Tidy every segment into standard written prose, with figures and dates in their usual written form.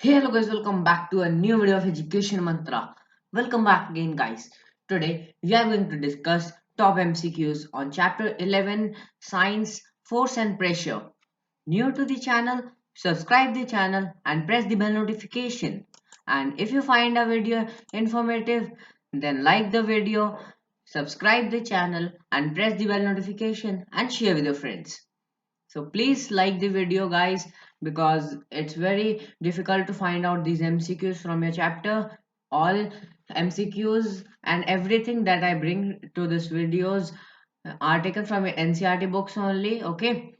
Hey, hello guys, welcome back to a new video of Education Mantra. Welcome back again guys. Today we are going to discuss top MCQs on chapter 11 Science, Force and Pressure. New to the channel, subscribe the channel and press the bell notification. And if you find a video informative, then like the video, subscribe the channel and press the bell notification and share with your friends. So please like the video guys because it's very difficult to find out these MCQs from your chapter. All MCQs and everything that I bring to this videos are taken from NCERT books only. Okay,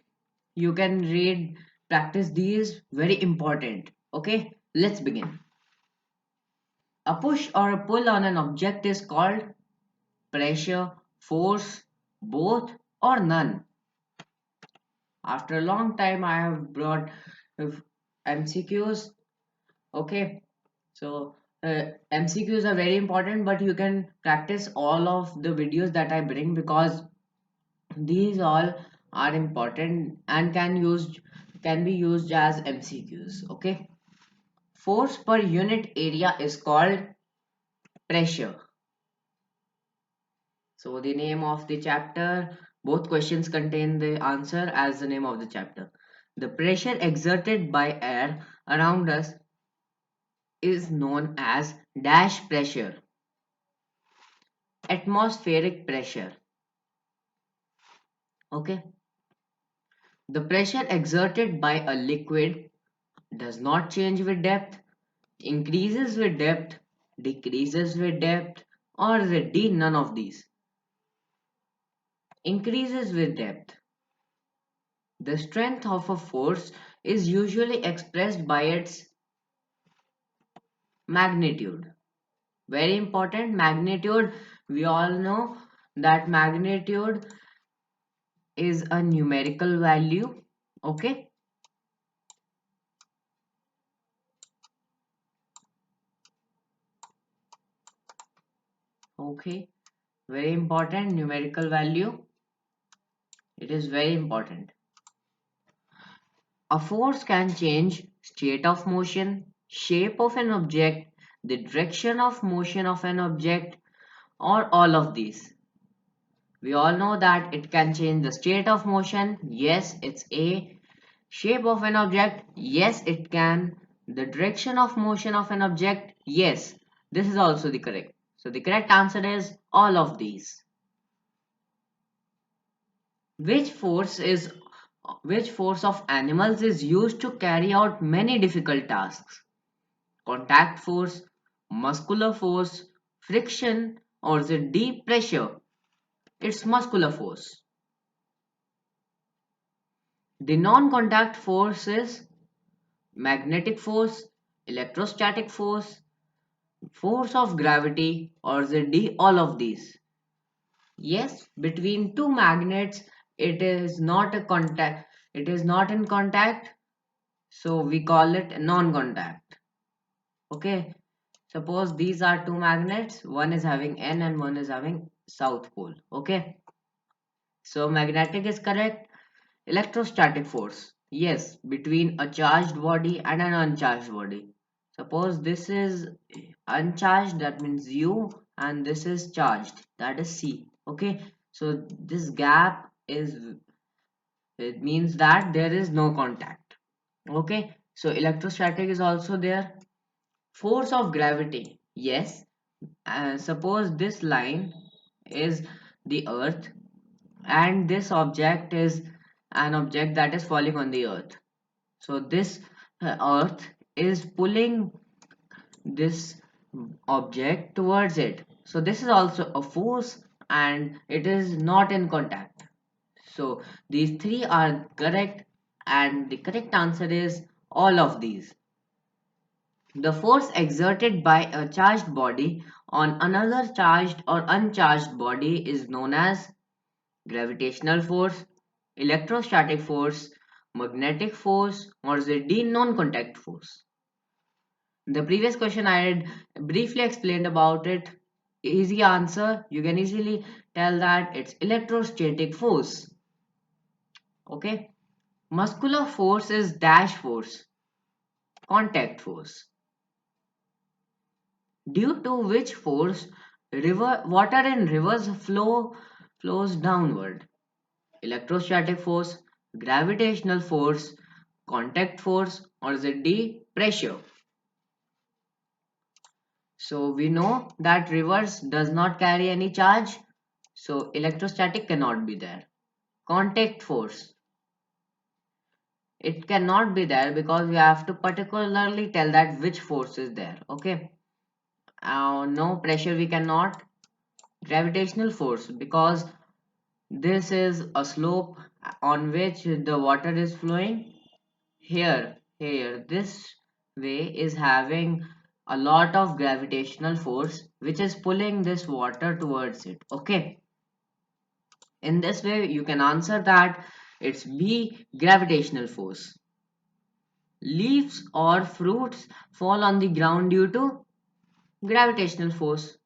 you can read, practice these, very important. Okay, let's begin. A push or a pull on an object is called pressure, force, both or none. After a long time I have brought MCQs. Okay, so MCQs are very important, but you can practice all of the videos that I bring because these all are important and can be used as MCQs. Okay, force per unit area is called pressure. So the name of the chapter, both questions contain the answer as the name of the chapter. The pressure exerted by air around us is known as dash pressure, atmospheric pressure. Okay, the pressure exerted by a liquid does not change with depth, increases with depth, decreases with depth, or is it D? None of these. Increases with depth. The strength of a force is usually expressed by its magnitude. Very important, magnitude. We all know that magnitude is a numerical value. Okay, okay, very important, numerical value. It is very important. A force can change state of motion, shape of an object, the direction of motion of an object, or all of these. We all know that it can change the state of motion. Yes, it's A. Shape of an object. Yes, it can. The direction of motion of an object. Yes, this is also the correct. So the correct answer is all of these. Which force is which force of animals is used to carry out many difficult tasks? Contact force, muscular force, friction, or is it deep pressure? It's muscular force. The non-contact force is magnetic force, electrostatic force, force of gravity, or is it D? All of these. Yes, between two magnets, it is not a contact. It is not in contact, so we call it non-contact. Okay, suppose these are two magnets, one is having N and one is having south pole. Okay, so magnetic is correct. Electrostatic force, yes, between a charged body and an uncharged body. Suppose this is uncharged, that means U, and this is charged, that is C. Okay, so this gap is, it means that there is no contact. Okay, so electrostatic is also there. Force of gravity, yes. Suppose this line is the earth and this object is an object that is falling on the earth. So this earth is pulling this object towards it. So this is also a force and it is not in contact. So these three are correct and the correct answer is all of these. The force exerted by a charged body on another charged or uncharged body is known as gravitational force, electrostatic force, magnetic force, or the D non-contact force. The previous question I had briefly explained about it. Easy answer. You can easily tell that it's electrostatic force. Okay. Muscular force is dash force. contact force, due to which force water in rivers flows downward. Electrostatic force, gravitational force, contact force, or the D, pressure. So we know that rivers does not carry any charge, so electrostatic cannot be there. Contact force, it cannot be there because we have to particularly tell that which force is there. Okay. No pressure we cannot. Gravitational force, because this is a slope on which the water is flowing. Here, this way is having a lot of gravitational force which is pulling this water towards it. Okay. In this way, you can answer that it's B, gravitational force. Leaves or fruits fall on the ground due to gravitational force.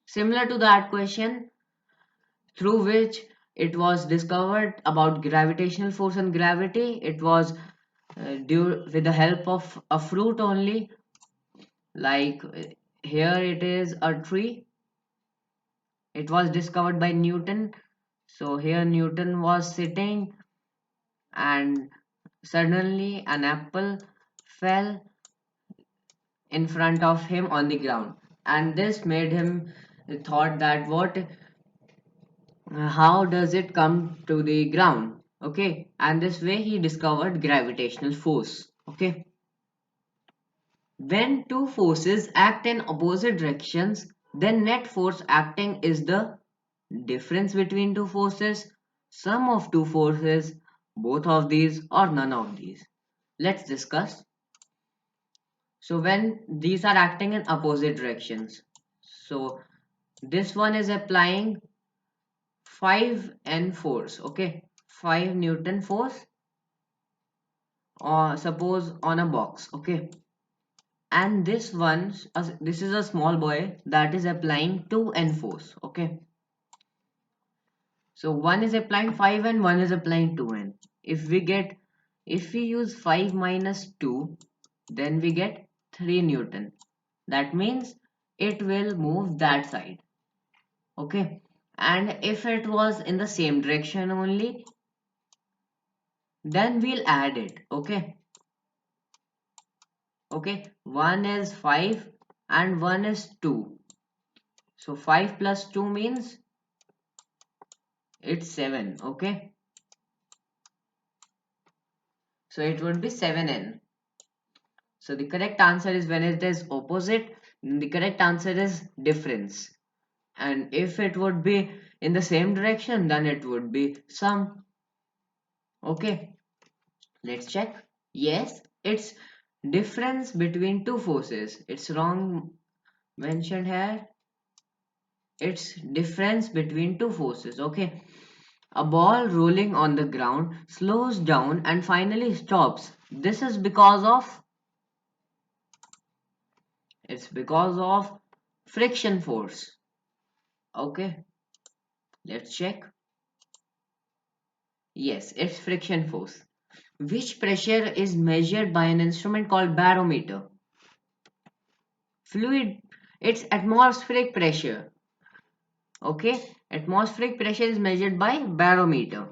Similar to that question, through which it was discovered about gravitational force and gravity, it was due with the help of a fruit only. Like here it is a tree. It was discovered by Newton. So here Newton was sitting and suddenly an apple fell in front of him on the ground, and this made him thought that what how does it come to the ground. Okay, and this way he discovered gravitational force. Okay, when two forces act in opposite directions, then net force acting is the difference between two forces, sum of two forces, both of these or none of these. Let's discuss. So when these are acting in opposite directions, so this one is applying 5 N force, okay, 5 Newton force, or suppose on a box, okay, and this is a small boy that is applying 2 N force, okay. So one is applying 5 and one is applying 2 N. If we use 5 minus 2, then we get 3 Newton. That means it will move that side. Okay. And if it was in the same direction only, then we'll add it. Okay. Okay. One is 5 and one is 2. So 5 plus 2 means it's 7. Okay. So it would be 7N. So the correct answer is, when it is opposite, the correct answer is difference. And if it would be in the same direction, then it would be sum. Okay, let's check. Yes, it's difference between two forces. It's wrong mentioned here. It's difference between two forces. Okay, a ball rolling on the ground slows down and finally stops. This is because of, it's because of friction force. Okay, let's check. Yes, it's friction force. Which pressure is measured by an instrument called barometer? Fluid, it's atmospheric pressure. Okay, atmospheric pressure is measured by barometer.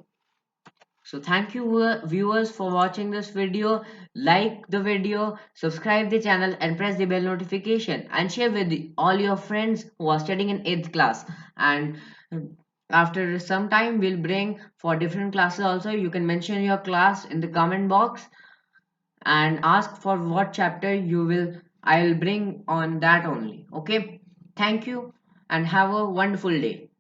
So thank you viewers for watching this video. Like the video, subscribe the channel and press the bell notification, and share with all your friends who are studying in 8th class. And after some time we'll bring for different classes also. You can mention your class in the comment box and ask for what chapter you will, I'll bring on that only. Okay, thank you and have a wonderful day.